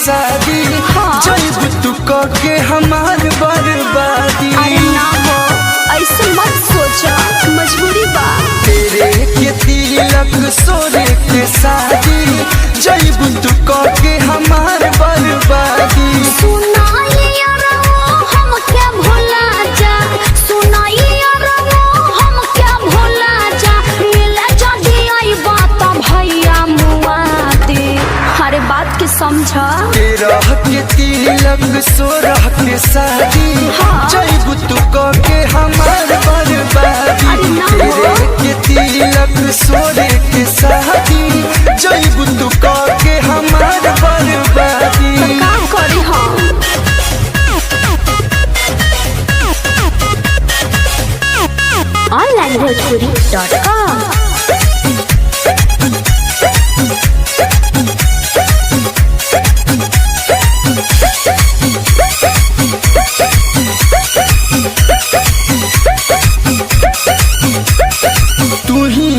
शादी जब तू के हमार बर्बादी। अरे ना हो ऐसे मत सोचा, मजबूरी बा। तेरे के तिलक सोरे के शादी जब तू के हमार बर्बादी। सुनाइए रहो हम क्या भुला जा, सुनाइए रहो हम क्या भुला जा। मिले जदी आई बात भैया मुआ दे। हर बात के समझा। तेरा के तिलक सोरह के शादी जब तू के हमार बर्बादी। तेरे के तिलक सोरे के शादी जब तू के हमार बर्बादी। का करी हम onlinebhojpuri.com। तू ही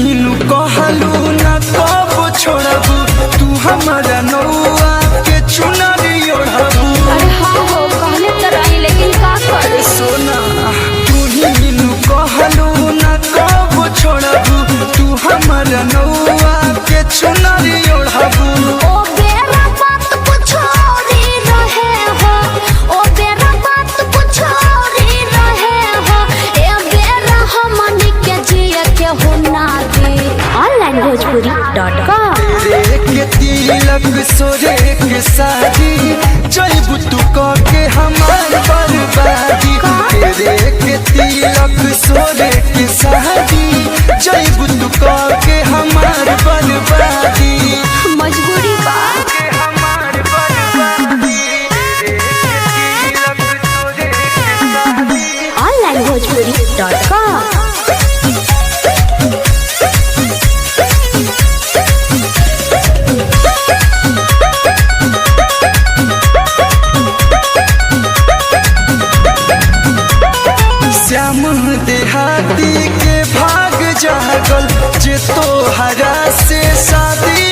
कहलू न कब छोड़बू, तू हमारा नौआ के चुनरी ओढ़बू। अरे हाँ हो कहले तो रही, लेकिन का करे। सोना तू ही कहलू न कब छोड़बू, तू हमारा नौआ के चुनरी ओढ़बू। ओ बेरा बात कुछ और ही रहे हो, ओ बेरा बात कुछ और ही रहे हो। ए बेरा हमन के जिया के हो ना दे। onlinebhojpuri.com। तेरे के तिलक सोरे के शादी जब तू के हमार बर्बादी। तेरे के तिलक सोरे के शादी जब तू के हमार बर्बादी। मजबूरी बा। हमार बर्बादी। तेरे के तिलक सोरे के शादी। onlinebhojpuri.com। श्याम देहाती के भाग जागल जे तोहरा से शादी